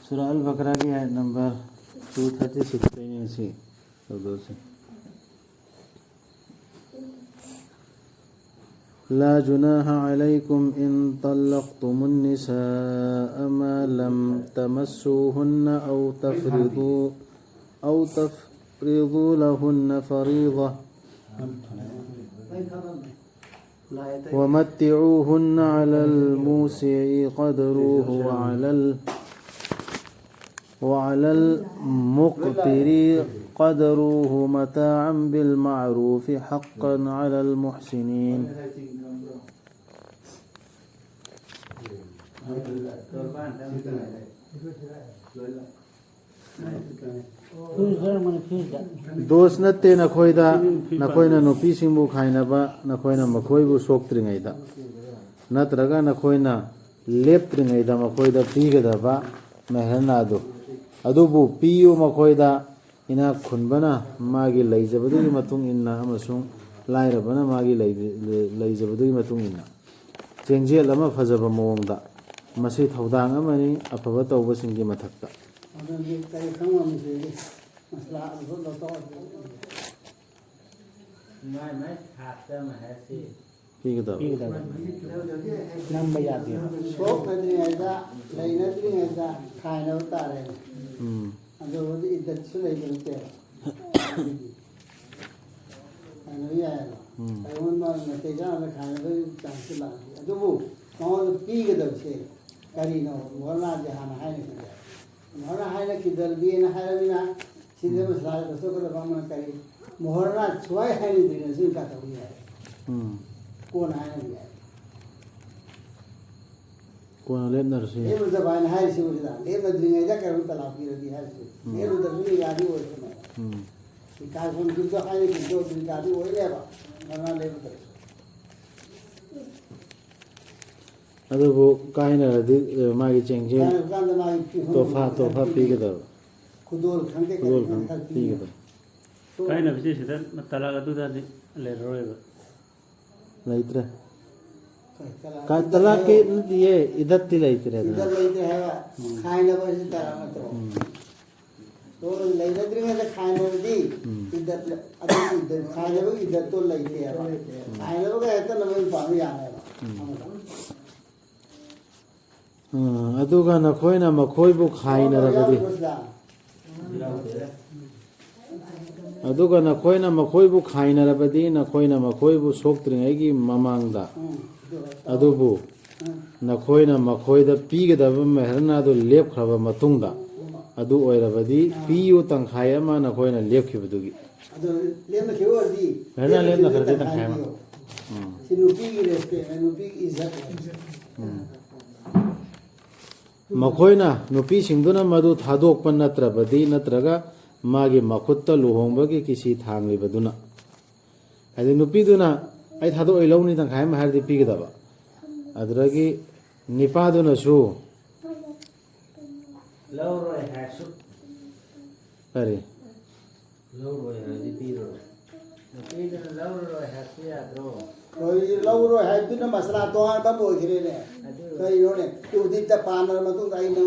सूरह अल बकरा की आयत नंबर 236 पे नहीं सी तो दो से ला जुनाहा अलैकुम इन तल्लक़्तुमुन निसाअ मा लम तमस्सूहुन्ना औ तफ़रीदू लहुन्ना फ़रीज़ा वमत्तिऊहुन्न अलल मूसिई क़दरुहु وعلى المقتر قدره متاعا بالمعروف حقا على المحسنين दोष नत्ते नखोयदा नखोयना नुपी सिंबु खाइनबा नखोयना मखोयबु सोक्त्रिङैदा नत्रगा नखोयना लेप्त्रिङैदा मखोयदा पीगदबा मेहरनादो अदुबु पियु मखोयदा इना खुनबना मागी लैजबदुगी मतुंग इन्ना अमसुंग लाइरबना मागी लैजबदुगी मतुंग इन्ना चेंगजेल अमा फजबा मओंगदा मसी थौदांग अमनि अफबा तौबसिंगी मथक्ता नंबर याद है शौक नदरी ऐसा लई नदरी ऐसा खाना उतारे अगर वो इधर से लई बनते हैं खाना भी आएगा अगर उन बार में तेजा वाला खाना भी चांस ला अगर वो कौन पी के दब से करी ना वरना जहाना है नहीं वरना है ना किधर भी ना है भी ना सीधे में सारे दोस्तों को दबा मना करी मोहरना छुआए है नहीं दिन से का तो है कौन है नहीं है कौन ले नरसी ये मतलब आए ना है इसी वजह से ये बदलिंग ऐसा करूँ तलाक की रहती है ये उधर भी याद ही हो इसमें इकास उन किसी का खाने की जो दिन याद ही हो ही रहेगा वरना ले उधर अदुबु काहिनरदि मागी चेंगजे तोफा पीगदब खुदोल खंगे पीगदब काहिना विशेषदा तलाक अदुदादि लेरोयबा लैत्रे का तलाक के ये इदत ति लैत्रे इधर लेते हैं खाने बस तरह मत तो लेते हैं तो खाने दी इधर इधर खाने वो इधर तो लेते हैं खाने वो कहते हैं नवीन पानी आने अदुगा नखोयना मखोयबु खाइनरबदि अदुगा नखोयना मखोयबु खाइनरबदि नखोयना मखोयबु सोक्त्रिङैगी ममांगदा अदुबु नखोयना मखोयदा पीगदब मेहरनादु लेपख्रबा मतुंगदा अदु ओइरबदि पियु तंखाय अमा नखोयना लेपखिबदुगी अदु लेपना खेवरदि मेहरना लेपना खरदि तंखाय अमा सिनुपी की रेस्पेक्ट नुपी की इज्जत मखोयना नुपी सिंगदुना मदु थादोकपन नत्रबदि नत्रगा मागी मखुत्ता लुहोंबगी किसी थांगलिबदुना हादि नुपीदुना आई थादो ओइ लौनी तंखाय मा हारदि पीगदबा अदरगी निपादुनासु लौरोय हासु अरे लौरोय हादि पीरो नुपीदुना लौरोय हासु याद्रो कोई लौरो है दुना मसला तो आन बब ओखिरे ने कई रोने उदी त पानर मतु गाई न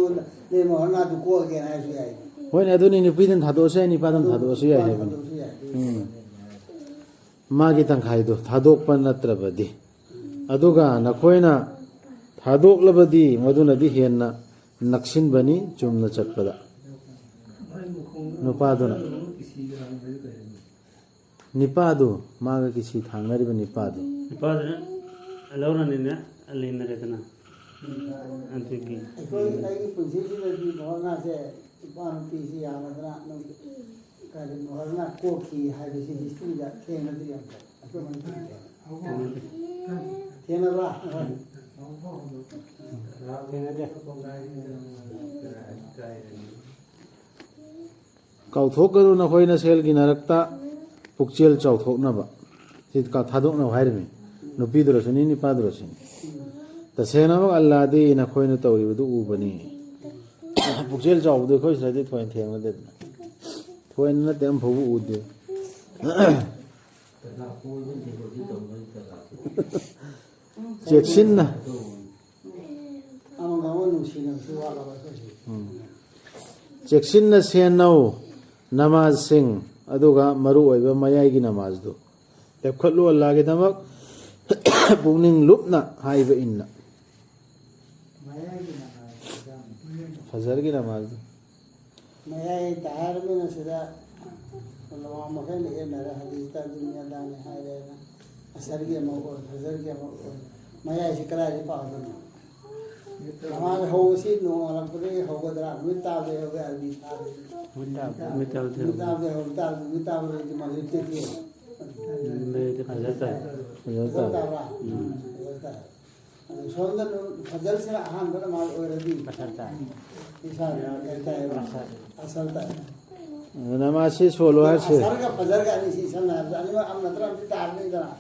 ले मोहना दु को के ना सु आई होइने अदुनि निपीदन थादोसे निपादन थादोसे याय हेबनि मागी तंखायदो थादोकपन नत्रबदि अदुगा नखोयना थादोकलबदि मदुनदि हेन्ना नक्सिनबनि चुमना चटपदा नुपादुना निपादु मागा किसी थांगरिबा निपादु निपादुना लौरनिना लेनरेतना अंतिगी कोई आई पुंसी दी मोहना से पान पीसी आमदना काले मोहना कोखी है जैसे हिस्ट्री का खेना दिया तो मन खेना बा खेना दे काउथोकरु नखोयना सेलगी नरक्ता पुक्चेल चाउथोकनबा सिद का थादोकना हाइरमी नुपीदुरसुनी निपादुरसुनी तसेनाम अल्लादी नखोयना तौरिबदु उबनी पुक्चेल चाउबदु खोय सदि थोइन थेंगना दे थोइन न तेम फबु उदे चेक्सिन ना आम गावन ꯅꯨꯡꯁꯤꯅꯕꯁꯨ ꯋꯥꯠꯂꯕ ꯑꯩꯈꯣꯏꯁꯤ ꯆꯦꯛꯁꯤꯟꯅ ꯁꯦꯟꯅꯧ ꯅꯃꯥꯖꯁꯤꯡ ꯑꯗꯨꯒ ꯃꯔꯨꯑꯣꯏꯕ ꯃꯌꯥꯏꯒꯤ ꯅꯃꯥꯖꯗꯨ ꯂꯦꯞꯈꯠꯂꯨ ꯑꯜꯂꯥꯍꯒꯤꯗꯃꯛ ꯄꯨꯛꯅꯤꯡ ꯂꯨꯞꯅ ꯍꯥꯏꯕ ꯏꯟꯅ ꯃꯌꯥꯏꯒꯤ ꯅꯃꯥꯖ ꯐꯖꯔꯒꯤ ꯅꯃꯥꯖꯗꯨ ꯃꯌꯥꯏ ꯇꯥꯔꯕꯅꯤꯅ ꯁꯤꯗ ꯂꯋꯥ ꯃꯈꯩꯅ ꯌꯦꯟꯅꯔꯦ ꯍꯗꯤꯁꯇ ꯗꯨꯅꯤꯌꯥꯗꯥꯅꯤ ꯍꯥꯏꯔꯦꯅ ꯑꯁꯔꯒꯤ ꯑꯃ ꯑꯣꯏ ꯐꯖꯔꯒꯤ ꯑꯃ ꯑꯣꯏ ꯃꯌꯥꯏꯁꯤ ꯀꯗꯥꯏꯗ ꯄꯥꯗꯣꯏꯅꯣ ꯅꯃꯥꯖ ꯍꯧꯕꯁꯤ ꯅꯣꯡꯉꯥꯜꯂꯛꯄꯗꯒꯤ ꯍꯧꯒꯗ꯭ꯔꯥ ꯅꯨꯃꯤꯠ ꯇꯥꯕꯗꯒꯤ ꯍꯧꯒ ꯑꯔꯕꯤ ꯅꯨꯃꯤꯠ ꯇꯥꯕꯗꯒꯤ ꯍꯧꯕ ꯇꯥꯔ ꯅꯨꯃꯤꯠ ꯇꯥꯕꯗꯒꯤ ꯃꯥꯁꯤ ꯇꯦꯛꯀꯦ ꯐꯖ ꯇꯥꯕ꯭ꯔꯥ ꯑꯗꯨ ꯁꯣꯝꯗ ꯐꯖꯜꯁꯤꯅ ꯑꯍꯥꯟꯕ ꯅꯃꯥꯖ ꯑꯣꯏꯔꯗꯤ ꯏꯁꯥ ꯀꯩ ꯇꯥꯏꯕ ꯑꯁꯔ ꯇꯥꯏ ꯅꯃꯥꯖꯁꯤ ꯁꯣꯜꯂꯣ ꯍꯥꯏꯔꯁꯦ ꯑꯁꯔꯒ ꯐꯖꯔꯒ ꯑꯅꯤꯁꯤ ꯁꯝꯅ ꯍꯥꯏꯔꯕꯗ ꯑꯅꯤꯃꯛ ꯑꯃ ꯅꯠꯇ꯭ꯔꯒ ꯑꯃꯗꯤ ꯇꯥꯔꯅꯤꯗꯅ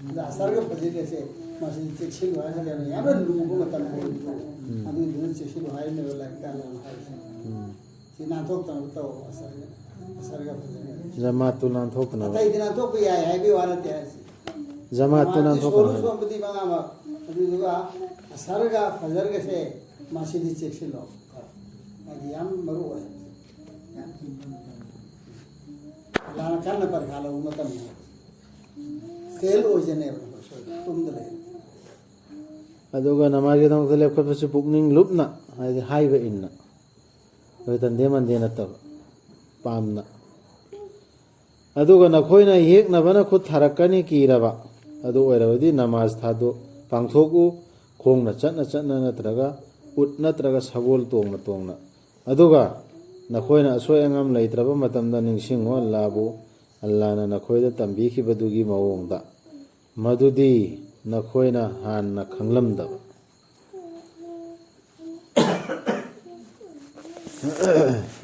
ꯑꯗ ꯑꯁꯔꯒ ꯐꯖꯒꯁꯦ ꯃꯁꯤ ꯆꯦꯛꯁꯤꯜꯂꯨ ꯍꯥꯏꯔꯒꯅ ꯌꯥꯝꯅ ꯂꯨꯕ ꯃꯇꯝ ꯑꯣꯏꯕꯗꯣ ꯑꯗꯨꯏꯗꯨꯅ ꯆꯦꯛꯁꯤꯜꯂꯨ ꯍꯥꯏꯔꯤꯅꯦꯕ ꯂꯥꯏꯔꯤꯛ ꯀꯥꯟꯗ ꯍꯥꯏꯔꯤꯁꯦ ꯁꯤ ꯅꯥꯟꯊꯣꯛꯇꯅꯕ ꯇꯧ ꯑꯁꯔꯒ ꯐꯖꯔꯒ ꯖꯃꯥꯠꯇꯨ ꯅꯥꯟꯊꯣꯛꯇꯅꯕ ꯑꯇꯩꯗꯤ ꯅꯥꯟꯊꯣꯛꯄ ꯌꯥꯏ ꯍꯥꯏꯕꯒꯤ ꯋꯥ ꯅꯠꯇꯦ ꯍꯥꯏꯁꯤ ꯖꯃꯥꯠꯇꯨ ꯅꯥꯟꯊꯣꯛꯇꯅꯕ ꯁꯣꯝꯕꯗꯤ ꯃꯉꯥꯃꯛ ꯑꯗꯨꯗꯨꯒ ꯑꯁꯔꯒ ꯐꯖꯔꯒꯁꯦ ꯃꯁꯤꯗꯤ ꯆꯦꯛꯁꯤꯜꯂꯣ ꯍꯥꯏꯗꯤ ꯌꯥꯝ ꯃꯔꯨ ꯑꯣꯏ ꯂꯥꯟꯅ ꯀꯟꯅ ꯄꯔꯤꯈꯥ ꯂꯧꯕ ꯃꯇꯝꯗ ꯐꯦꯜ ꯑꯣꯏꯖꯅꯦꯕ ꯇꯨꯡꯗ ꯂꯩ ꯑꯗꯨꯒ ꯅꯃꯥꯖꯒꯤꯗꯃꯛꯇ ꯂꯦꯞꯈꯠꯄꯁꯤ ꯄꯨꯛꯅꯤꯡ ꯂꯨꯞꯅ ꯍꯥꯏꯗꯤ ꯍꯥꯏꯕ ꯏꯟꯅ ꯑꯩꯈꯣꯏ ꯇꯟꯗꯦ ꯃꯟꯗꯦ ꯅꯠꯇꯕ ꯄꯥꯝꯅ ꯑꯗꯨꯒ ꯅꯈꯣꯏꯅ ꯌꯦꯛꯅꯕꯅ ꯈꯨꯠ ꯊꯥꯔꯛꯀꯅꯤ ꯀꯤꯔꯕ ꯑꯗꯨ ꯑꯣꯏꯔꯕꯗꯤ ꯅꯃꯥꯖ ꯄꯥꯡꯊꯣꯛꯎ ꯈꯣꯡꯅ ꯆꯠꯅ ꯆꯠꯅ ꯅꯠꯇ꯭ꯔꯒ ꯎꯠ ꯅꯠꯇ꯭ꯔꯒ ꯁꯒꯣꯜ ꯇꯣꯡꯅ ꯇꯣꯡꯅ ꯑꯗꯨꯒ ꯅꯈꯣꯏꯅ ꯑꯁꯣꯏ ꯑꯉꯥꯝ ꯂꯩꯇ꯭ꯔꯕ ꯃꯇꯝꯗ ꯅꯤꯡꯁꯤꯡꯉꯣ ꯑꯜꯂꯥꯍꯕꯨ ꯑꯜꯂꯥꯍꯅ ꯅꯈꯣꯏꯗ ꯇꯝꯕꯤꯈꯤꯕꯗꯨꯒꯤ ꯃꯑꯣꯡꯗ ꯃꯗꯨꯗꯤ ꯅꯈꯣꯏꯅ ꯍꯥꯟꯅ ꯈꯪꯂꯝꯗꯕ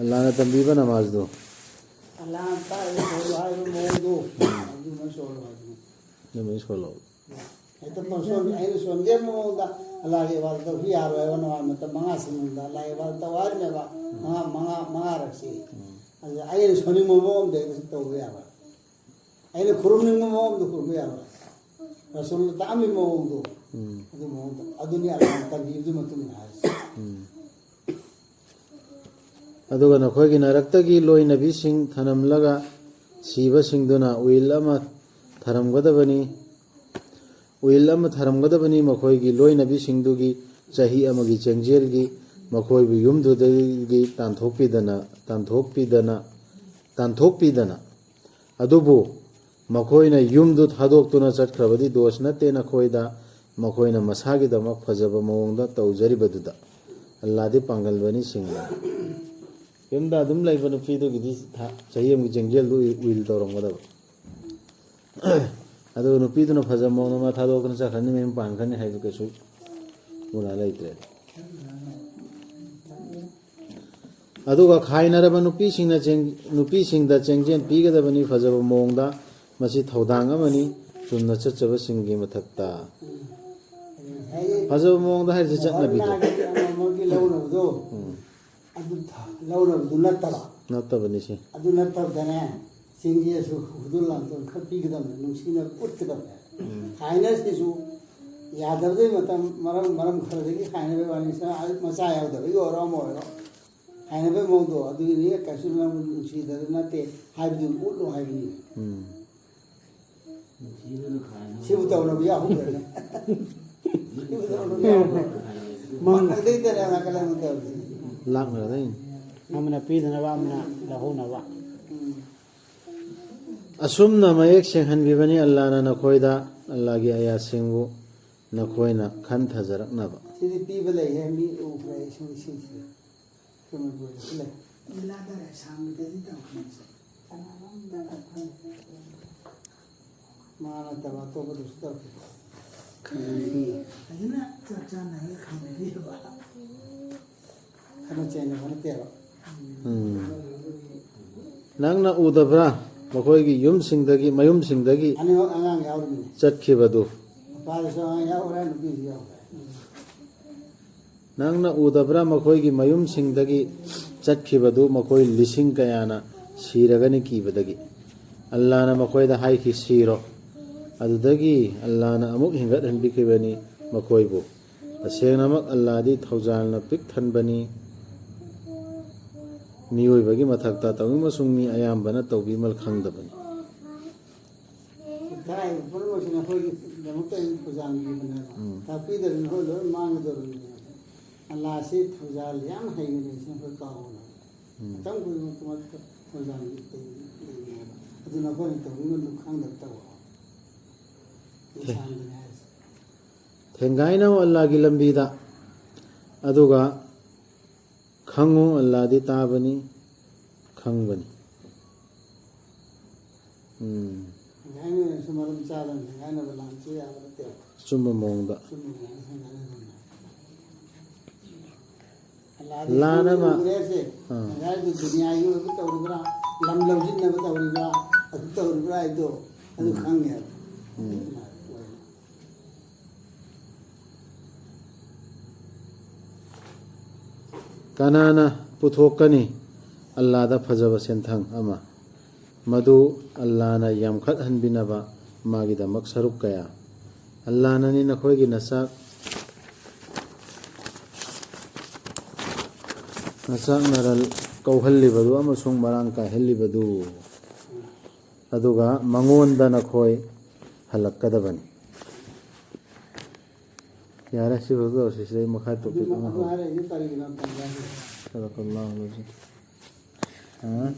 ꯑꯜꯂꯥꯍꯅ ꯇꯝꯕꯤꯕ ꯅꯃꯥꯖꯗꯨ ꯑꯜꯂꯥꯍ ꯇꯥꯛꯏꯕ ꯁꯣꯜꯂꯣ ꯍꯥꯏꯕ ꯃꯑꯣꯡꯗꯣ ꯑꯗꯨꯃ ꯁꯣꯜꯂꯣ ꯍꯥꯏꯕꯅꯤ ꯑꯗꯨꯃꯥꯏꯅ ꯁꯣꯜꯂꯣ ꯍꯦꯛꯇ ꯑꯩꯅ ꯁꯣꯟꯒꯦ ꯃꯑꯣꯡꯗ ꯑꯜꯂꯥꯍꯒꯤ ꯏꯕꯥꯗ ꯇꯧꯕ ꯌꯥꯔꯣꯏꯕ ꯅꯃꯥꯖ ꯃꯇꯝ 5 ꯁꯤꯟꯕꯗ ꯑꯜꯂꯥꯍꯒꯤ ꯏꯕꯥꯗ ꯇꯧ ꯍꯥꯏꯔꯤꯅꯦꯕ ꯃꯉꯥꯔꯛꯁꯤ ꯑꯗꯨ ꯑꯩꯅ ꯁꯣꯟꯅꯤꯡꯕ ꯃꯑꯣꯡꯗ ꯍꯦꯛꯇ ꯇꯧꯕ ꯌꯥꯔꯣꯏ ꯑꯩꯅ ꯈꯨꯔꯨꯝꯅꯤꯡꯕ ꯃꯑꯣꯡꯗ ꯈꯨꯔꯨꯝꯕ ꯌꯥꯔꯣꯏ ꯔꯁꯨꯜꯅ ꯇꯥꯛꯑꯝꯃꯤ ꯃꯑꯣꯡꯗꯣ ꯑꯗꯨ ꯃꯑꯣꯡꯗ ꯑꯗꯨꯅꯤ ꯑꯜꯂꯥꯍꯅ ꯇꯝꯕꯤꯕꯗꯨꯒꯤ ꯃꯇꯨꯡ ꯏꯟꯅ ꯍꯥꯏꯔꯤꯁꯤ ꯑꯗꯨꯒ ꯅꯈꯣꯏꯒꯤ ꯅꯔꯛꯇꯒꯤ ꯂꯣꯏꯅꯕꯤꯁꯤꯡ ꯊꯅꯝꯂꯒ ꯁꯤꯕꯁꯤꯡꯗꯨꯅ ꯎꯏꯜ ꯑꯃ ꯊꯔꯝꯒꯗꯕꯅꯤ ꯃꯈꯣꯏꯒꯤ ꯂꯣꯏꯅꯕꯤꯁꯤꯡꯗꯨꯒꯤ ꯆꯍꯤ ꯑꯃꯒꯤ ꯆꯦꯡꯖꯦꯜꯒꯤ ꯃꯈꯣꯏꯕꯨ ꯌꯨꯝꯗꯨꯗꯒꯤ ꯇꯥꯟꯊꯣꯛꯄꯤꯗꯅ ꯑꯗꯨꯕꯨ ꯃꯈꯣꯏꯅ ꯌꯨꯝꯗꯨ ꯊꯥꯗꯣꯛꯇꯨꯅ ꯆꯠꯈ꯭ꯔꯕꯗꯤ ꯗꯣꯁ ꯅꯠꯇꯦ ꯅꯈꯣꯏꯗ ꯃꯈꯣꯏꯅ ꯃꯁꯥꯒꯤꯗꯃꯛ ꯐꯖꯕ ꯃꯑꯣꯡꯗ ꯇꯧꯖꯔꯤꯕꯗꯨꯗ ꯑꯜꯂꯥꯍꯗꯤ ꯄꯥꯡꯒꯜꯕꯅꯤ ꯁꯤꯡꯕꯅꯤ ꯌꯨꯝꯗ ꯑꯗꯨꯝ ꯂꯩꯕ ꯅꯨꯄꯤꯗꯨꯒꯤꯗꯤ ꯆꯍꯤ ꯑꯃꯒꯤ ꯆꯦꯡꯖꯦꯜꯗꯨ ꯎꯏꯜ ꯇꯧꯔꯝꯒꯗꯕ ꯑꯗꯨꯒ ꯅꯨꯄꯤꯗꯨꯅ ꯐꯖꯕ ꯃꯑꯣꯡꯗ ꯃꯥ ꯊꯥꯗꯣꯛꯇꯨꯅ ꯆꯠꯈ꯭ꯔꯅꯤ ꯃꯌꯨꯝ ꯄꯥꯟꯈ꯭ꯔꯅꯤ ꯍꯥꯏꯕ ꯀꯩꯁꯨ ꯒꯨꯅꯥ ꯂꯩꯇ꯭ꯔꯦ ꯑꯗꯨꯒ ꯈꯥꯏꯅꯔꯕ ꯅꯨꯄꯤꯁꯤꯡꯗ ꯆꯦꯡꯖꯦꯜ ꯄꯤꯒꯗꯕꯅꯤ ꯐꯖꯕ ꯃꯑꯣꯡꯗ ꯃꯁꯤ ꯊꯧꯗꯥꯡ ꯑꯃꯅꯤ ꯆꯨꯝꯅ ꯆꯠꯆꯕꯁꯤꯡꯒꯤ ꯃꯊꯛꯇ ꯐꯖꯕ ꯃꯑꯣꯡꯗ ꯍꯥꯏꯔꯤꯁꯤ ꯆꯠꯅꯕꯤꯗꯣ ꯂꯧꯅꯕꯗꯣ ꯑꯗꯨ ꯂꯧꯅꯕꯗꯨ ꯅꯠꯇꯕꯅꯤ ꯁꯤ ꯑꯗꯨ ꯅꯠꯇꯕꯗꯅꯦ ꯆꯤꯡꯖꯦꯁꯨ ꯍꯨꯗꯨꯜ ꯂꯥꯟꯇꯣꯟ ꯈꯔ ꯄꯤꯒꯗꯕꯅꯤ ꯅꯨꯡꯁꯤꯅ ꯎꯠꯀꯗꯕꯅꯦ ꯍꯥꯏꯅꯔꯁꯤꯁꯨ ꯌꯥꯗꯕꯗꯩ ꯃꯔꯝ ꯈꯔꯗꯒꯤ ꯍꯥꯏꯅꯕꯩ ꯋꯥꯅꯤ ꯃꯆꯥ ꯌꯥꯎꯗꯕꯒꯤ ꯑꯣꯏꯔꯣ ꯑꯃ ꯑꯣꯏꯔꯣ ꯍꯥꯏꯅꯕꯩ ꯃꯑꯣꯡꯗꯣ ꯑꯗꯨꯒꯤꯅꯤ ꯀꯩꯁꯨ ꯅꯪꯕꯨ ꯅꯨꯡꯁꯤꯗꯕ ꯅꯠꯇꯦ ꯍꯥꯏꯕꯗꯨ ꯎꯠꯂꯣ ꯍꯥꯏꯕꯅꯤ ꯁꯤꯕꯨ ꯇꯧꯅꯕ ꯌꯥꯎꯈ꯭ꯔꯦ ꯂꯥꯛꯅꯔꯗꯩꯅꯤ ꯑꯃꯅ ꯄꯤꯗꯅꯕ ꯑꯃꯅ ꯂꯧꯍꯧꯅꯕ ꯑꯁꯨꯝꯅ ꯃꯌꯦꯛ ꯁꯦꯡꯍꯟꯕꯤꯕꯅꯤ ꯑꯜꯂꯥꯍꯅ ꯅꯈꯣꯏꯗ ꯑꯜꯂꯥꯍꯒꯤ ꯑꯌꯥꯁꯤꯡꯕꯨ ꯅꯈꯣꯏꯅ ꯈꯟꯊꯖꯔꯛꯅꯕ ꯁꯤꯗꯤ ꯄꯤꯕ ꯂꯩꯍꯦ ꯃꯤ ꯎꯈ꯭ꯔꯦ ꯏꯁꯤꯡꯁꯤꯗ ꯀꯃꯟꯄꯨꯔꯗꯁꯨ ꯂꯩ ꯃꯥ ꯅꯠꯇꯕ ꯑꯇꯣꯞꯄꯗꯁꯨ ꯇꯧꯈꯤ ꯐꯖꯅ ꯆꯥꯛ ꯆꯥꯅꯒ ꯈꯪꯅꯕꯤꯕ ꯈꯔ ꯆꯦꯟꯅꯕ ꯅꯠꯇꯦꯕ ꯅꯪꯅ ꯎꯗꯕ꯭ꯔꯥ ꯃꯈꯣꯏꯒꯤ ꯃꯌꯨꯝꯁꯤꯡꯗꯒꯤ ꯑꯅꯤꯃꯛ ꯑꯉꯥꯡ ꯌꯥꯎꯔꯤꯅꯤ ꯆꯠꯈꯤꯕꯗꯨ ꯅꯨꯄꯥꯗꯁꯨ ꯑꯉꯥꯡ ꯌꯥꯎꯈ꯭ꯔꯦ ꯅꯨꯄꯤꯁꯨ ꯌꯥꯎꯈ꯭ꯔꯦ ꯅꯪꯅ ꯎꯗꯕ꯭ꯔꯥ ꯃꯈꯣꯏꯒꯤ ꯃꯌꯨꯝꯁꯤꯡꯗꯒꯤ ꯆꯠꯈꯤꯕꯗꯨ ꯃꯈꯣꯏ ꯂꯤꯁꯤꯡ ꯀꯌꯥꯅ ꯁꯤꯔꯒꯅꯤ ꯀꯤꯕꯗꯒꯤ ꯑꯜꯂꯥꯍꯅ ꯃꯈꯣꯏꯗ ꯍꯥꯏꯈꯤ ꯁꯤꯔꯣ ꯑꯗꯨꯗꯒꯤ ꯑꯜꯂꯥꯍꯅ ꯑꯃꯨꯛ ꯍꯤꯡꯒꯠꯍꯟꯕꯤꯈꯤꯕꯅꯤ ꯃꯈꯣꯏꯕꯨ तसेंगनमक अल्लाहदी थौजालना पिक थनबनी मियोइबगी मथक्ता तौनिमसुंग मी अयाम्बना तौबीमल खंगदबनी ताई परमोशन होगी दमकन पुजांगी बना तापी दरन हो लो मांग दरन अल्लाह से थौजाल याम हैगने से हो काउना तम कोई मत थौजांगी अदुना कोई तौबीमल खंगदता हो थेंगाइना अल्लाह की लंबीदा अदुगा खंगो अल्लाह दी ताबनी खंगबनी गाने सुमरम चालन गाने बलान से आवते चुम मोंगदा अल्लाह ने से गाय की दुनिया यो तो उबरा लम लवजिन ने बता उबरा तो उबरा इदो अदु खंग है कनाना पुथोकनी अल्लाह दा फजब सेंथंग अमा मधु अल्लाह ना यमखत हनबिनबा मागिदमक सरुक कया अल्लाह ननी नखोयगी नसाक नरल कौहल्लिबदु अमसुंग मरांग काहल्लिबदु अदुगा मंगोंदा नखोय हलक्कदबनी यारा सिबगो सिसै मखा टॉपिक मा हो सदकल्लाहु अलैहि हां